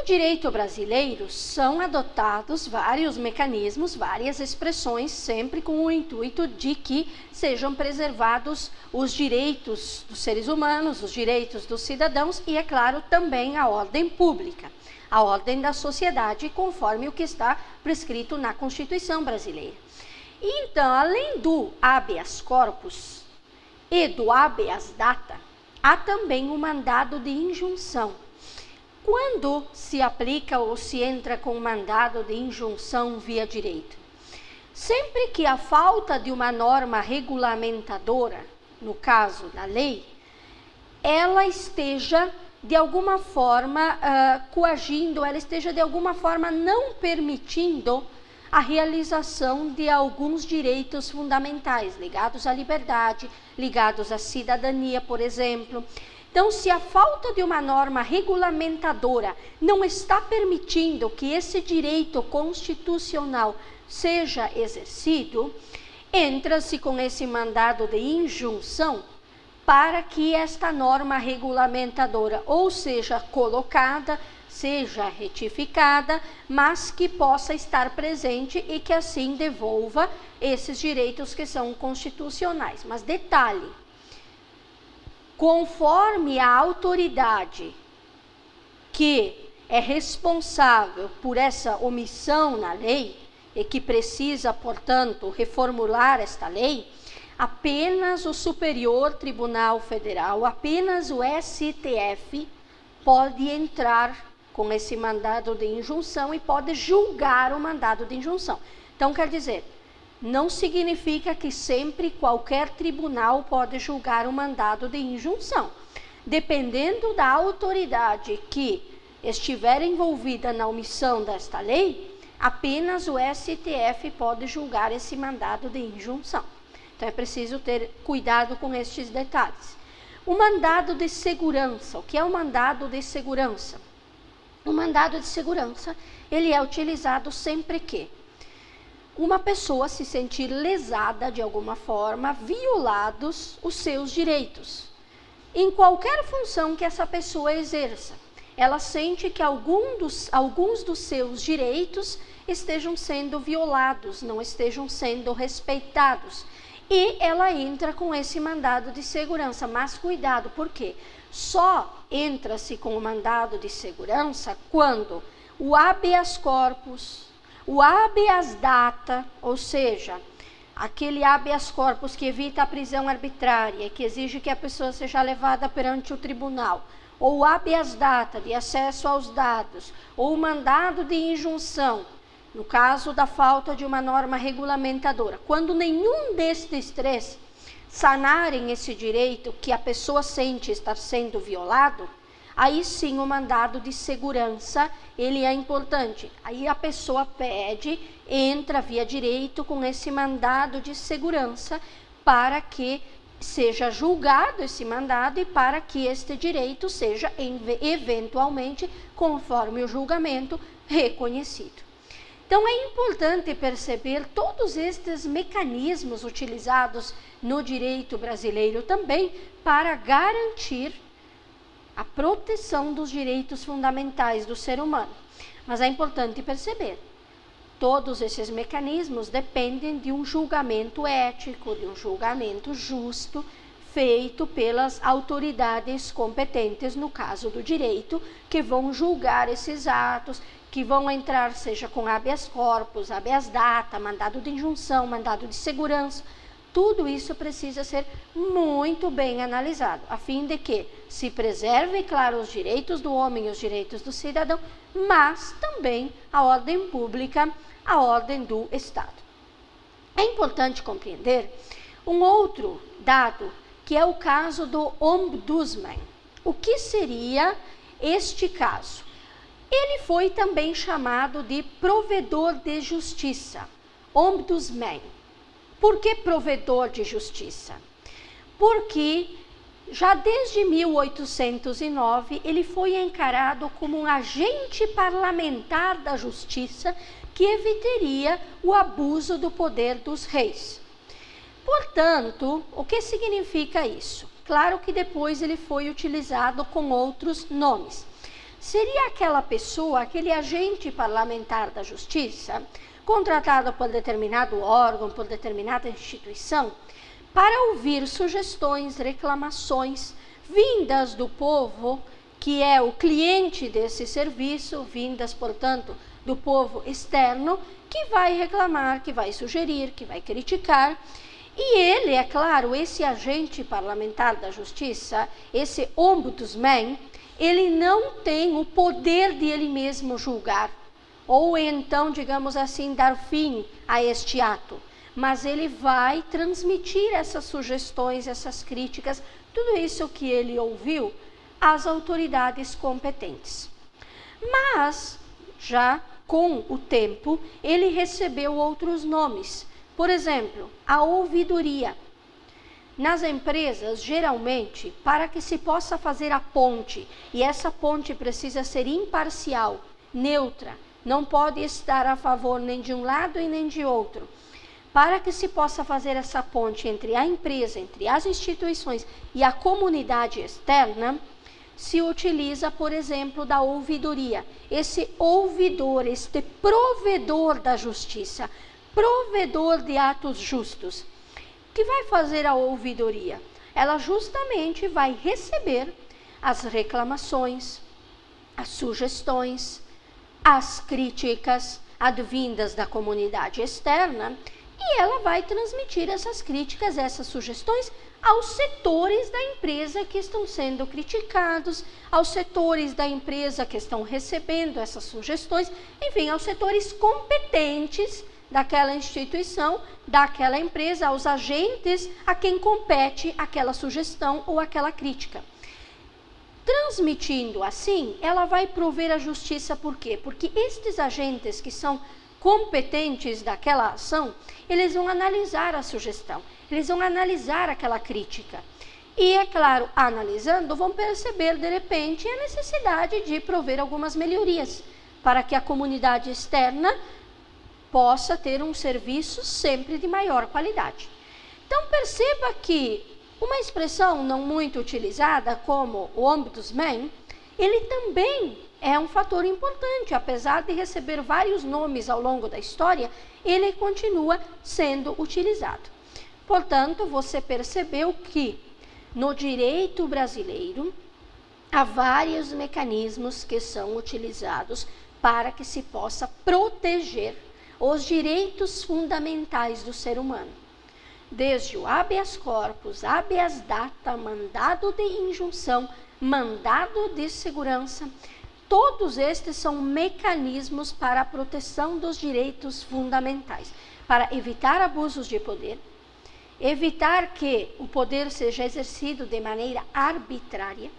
direito brasileiro são adotados vários mecanismos, várias expressões, sempre com o intuito de que sejam preservados os direitos dos seres humanos, os direitos dos cidadãos e, é claro, também a ordem pública, a ordem da sociedade, conforme o que está prescrito na Constituição brasileira. Então, além do habeas corpus e do habeas data, há também o mandado de injunção. Quando se aplica ou se entra com mandado de injunção via direito? Sempre que a falta de uma norma regulamentadora, no caso da lei, ela esteja de alguma forma coagindo, ela esteja de alguma forma não permitindo a realização de alguns direitos fundamentais, ligados à liberdade, ligados à cidadania, por exemplo. Então, se a falta de uma norma regulamentadora não está permitindo que esse direito constitucional seja exercido, entra-se com esse mandado de injunção para que esta norma regulamentadora ou seja colocada, seja retificada, mas que possa estar presente e que assim devolva esses direitos que são constitucionais. Mas detalhe, conforme a autoridade que é responsável por essa omissão na lei e que precisa, portanto, reformular esta lei, apenas o Superior Tribunal Federal, apenas o STF pode entrar com esse mandado de injunção e pode julgar o mandado de injunção. Então, quer dizer, não significa que sempre qualquer tribunal pode julgar o mandado de injunção. Dependendo da autoridade que estiver envolvida na omissão desta lei, apenas o STF pode julgar esse mandado de injunção. Então é preciso ter cuidado com estes detalhes. O mandado de segurança. O que é o mandado de segurança? O mandado de segurança, ele é utilizado sempre que uma pessoa se sentir lesada de alguma forma, violados os seus direitos. Em qualquer função que essa pessoa exerça, ela sente que alguns dos seus direitos estejam sendo violados, não estejam sendo respeitados. E ela entra com esse mandado de segurança. Mas cuidado, por quê? Só entra-se com o mandado de segurança quando o habeas corpus, o habeas data, ou seja, aquele habeas corpus que evita a prisão arbitrária, que exige que a pessoa seja levada perante o tribunal, ou o habeas data, de acesso aos dados, ou o mandado de injunção, no caso da falta de uma norma regulamentadora. Quando nenhum destes três sanarem esse direito que a pessoa sente estar sendo violado, aí sim o mandado de segurança, ele é importante. Aí a pessoa pede, entra via direito com esse mandado de segurança para que seja julgado esse mandado e para que este direito seja eventualmente, conforme o julgamento, reconhecido. Então é importante perceber todos estes mecanismos utilizados no direito brasileiro também para garantir a proteção dos direitos fundamentais do ser humano. Mas é importante perceber, todos esses mecanismos dependem de um julgamento ético, de um julgamento justo, feito pelas autoridades competentes, no caso do direito, que vão julgar esses atos, que vão entrar, seja com habeas corpus, habeas data, mandado de injunção, mandado de segurança. Tudo isso precisa ser muito bem analisado, a fim de que se preserve, claro, os direitos do homem e os direitos do cidadão, mas também a ordem pública, a ordem do Estado. É importante compreender um outro dado, que é o caso do ombudsman. O que seria este caso? Ele foi também chamado de provedor de justiça, ombudsman. Por que provedor de justiça? Porque já desde 1809 ele foi encarado como um agente parlamentar da justiça que evitaria o abuso do poder dos reis. Portanto, o que significa isso? Claro que depois ele foi utilizado com outros nomes. seria aquela pessoa, aquele agente parlamentar da justiça, contratado por determinado órgão, por determinada instituição, para ouvir sugestões, reclamações vindas do povo, que é o cliente desse serviço, vindas, portanto, do povo externo, que vai reclamar, que vai sugerir, que vai criticar. E ele, é claro, esse agente parlamentar da justiça, esse ombudsman, ele não tem o poder de ele mesmo julgar, ou então, digamos assim, dar fim a este ato. Mas ele vai transmitir essas sugestões, essas críticas, tudo isso que ele ouviu, às autoridades competentes. Mas, já com o tempo, ele recebeu outros nomes. Por exemplo, a ouvidoria. Nas empresas, geralmente, para que se possa fazer a ponte, e essa ponte precisa ser imparcial, neutra, não pode estar a favor nem de um lado e nem de outro. Para que se possa fazer essa ponte entre a empresa, entre as instituições e a comunidade externa, se utiliza, por exemplo, da ouvidoria. Esse ouvidor, este provedor da justiça, provedor de atos justos, que vai fazer a ouvidoria? Ela justamente vai receber as reclamações, as sugestões, as críticas advindas da comunidade externa, e ela vai transmitir essas críticas, essas sugestões aos setores da empresa que estão sendo criticados, aos setores da empresa que estão recebendo essas sugestões, enfim, aos setores competentes daquela instituição, daquela empresa, aos agentes a quem compete aquela sugestão ou aquela crítica. Transmitindo assim, ela vai prover a justiça. Por quê? Porque estes agentes que são competentes daquela ação, eles vão analisar a sugestão, eles vão analisar aquela crítica. E, é claro, analisando, vão perceber, de repente, a necessidade de prover algumas melhorias para que a comunidade externa possa ter um serviço sempre de maior qualidade. Então, perceba que uma expressão não muito utilizada, como o ombudsman, ele também é um fator importante. Apesar de receber vários nomes ao longo da história, ele continua sendo utilizado. Portanto, você percebeu que no direito brasileiro há vários mecanismos que são utilizados para que se possa proteger os direitos fundamentais do ser humano. Desde o habeas corpus, habeas data, mandado de injunção, mandado de segurança, todos estes são mecanismos para a proteção dos direitos fundamentais, para evitar abusos de poder, evitar que o poder seja exercido de maneira arbitrária,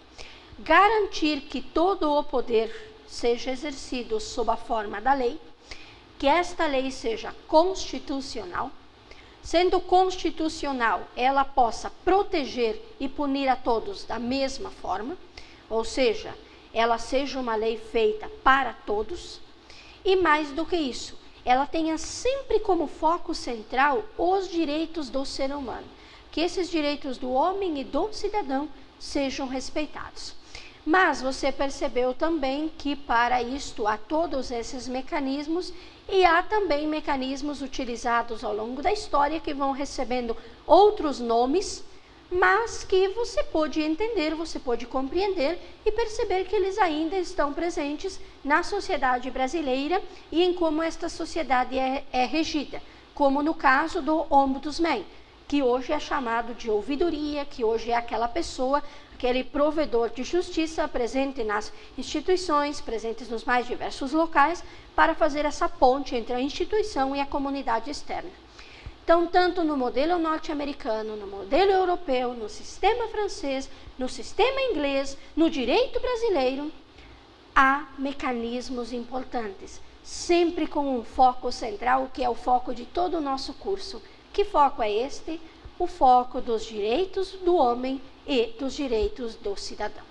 garantir que todo o poder seja exercido sob a forma da lei, que esta lei seja constitucional. Sendo constitucional, ela possa proteger e punir a todos da mesma forma, ou seja, ela seja uma lei feita para todos, e mais do que isso, ela tenha sempre como foco central os direitos do ser humano, que esses direitos do homem e do cidadão sejam respeitados. Mas você percebeu também que para isto há todos esses mecanismos, e há também mecanismos utilizados ao longo da história que vão recebendo outros nomes, mas que você pode entender, você pode compreender e perceber que eles ainda estão presentes na sociedade brasileira e em como esta sociedade é regida, como no caso do ombudsman, que hoje é chamado de ouvidoria, que hoje é aquela pessoa, aquele provedor de justiça presente nas instituições, presentes nos mais diversos locais, para fazer essa ponte entre a instituição e a comunidade externa. Então, tanto no modelo norte-americano, no modelo europeu, no sistema francês, no sistema inglês, no direito brasileiro, há mecanismos importantes, sempre com um foco central, que é o foco de todo o nosso curso. Que foco é este? O foco dos direitos do homem e dos direitos do cidadão.